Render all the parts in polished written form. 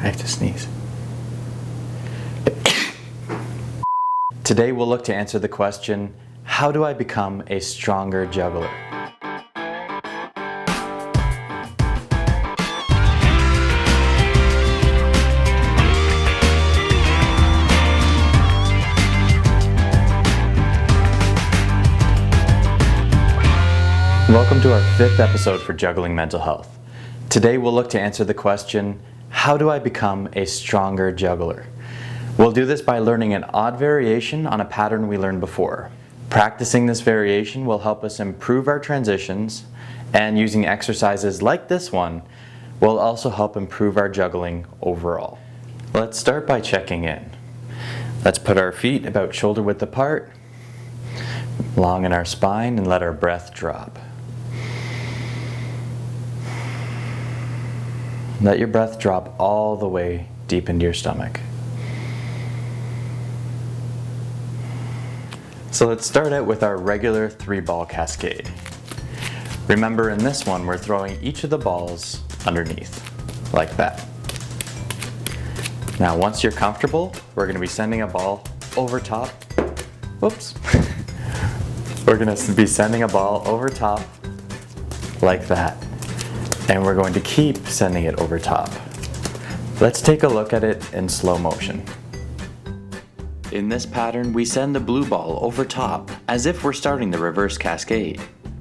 I have to sneeze. Today we'll look to answer the question, how do I become a stronger juggler? Welcome to our 5th episode for Juggling Mental Health. Today we'll look to answer the question, how do I become a stronger juggler? We'll do this by learning an odd variation on a pattern we learned before. Practicing this variation will help us improve our transitions, and using exercises like this one will also help improve our juggling overall. Let's start by checking in. Let's put our feet about shoulder width apart, long in our spine, and let our breath drop. Let your breath drop all the way deep into your stomach. So let's start out with our regular 3-ball cascade. Remember, in this one we're throwing each of the balls underneath, like that. Now once you're comfortable, we're going to be sending a ball over top. Whoops. We're going to be sending a ball over top like that. And we're going to keep sending it over top. Let's take a look at it in slow motion. In this pattern, we send the blue ball over top as if we're starting the reverse cascade,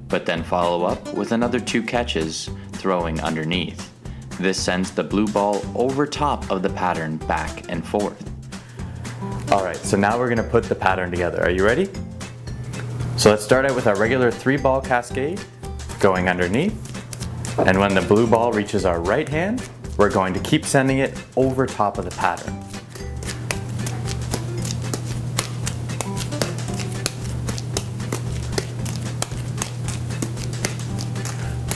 but then follow up with another 2 catches throwing underneath. This sends the blue ball over top of the pattern back and forth. Alright, so now we're going to put the pattern together. Are you ready? So let's start out with our regular 3-ball cascade, going underneath, and when the blue ball reaches our right hand, we're going to keep sending it over top of the pattern.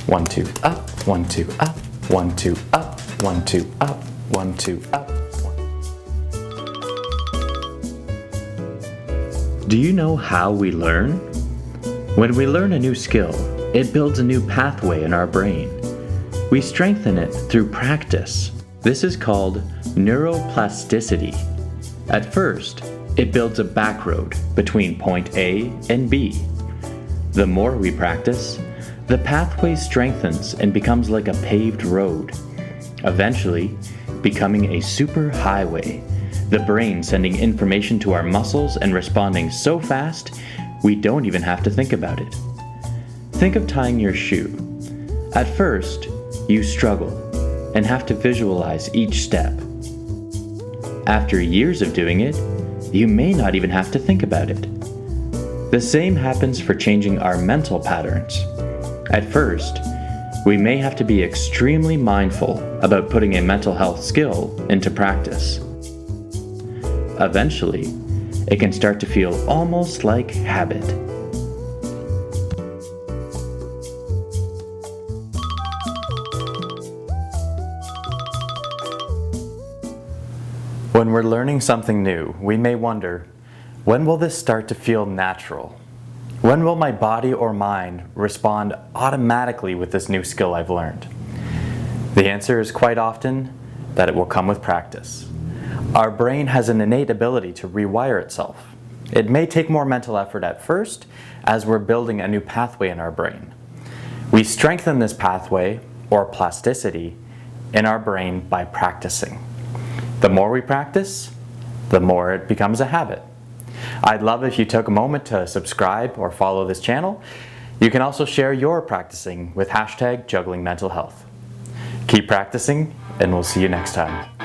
One, 2, up, 1, 2, up, 1, 2, up, 1, 2, up, 1, 2, up. Do you know how we learn? When we learn a new skill, it builds a new pathway in our brain. We strengthen it through practice. This is called neuroplasticity. At first, it builds a back road between point A and B. The more we practice, the pathway strengthens and becomes like a paved road, eventually becoming a super highway, the brain sending information to our muscles and responding so fast we don't even have to think about it. Think of tying your shoe. At first, you struggle and have to visualize each step. After years of doing it, you may not even have to think about it. The same happens for changing our mental patterns. At first, we may have to be extremely mindful about putting a mental health skill into practice. Eventually, it can start to feel almost like habit. When we're learning something new, we may wonder, when will this start to feel natural? When will my body or mind respond automatically with this new skill I've learned? The answer is quite often that it will come with practice. Our brain has an innate ability to rewire itself. It may take more mental effort at first as we're building a new pathway in our brain. We strengthen this pathway, or plasticity, in our brain by practicing. The more we practice, the more it becomes a habit. I'd love if you took a moment to subscribe or follow this channel. You can also share your practicing with #JugglingMentalHealth. Keep practicing, and we'll see you next time.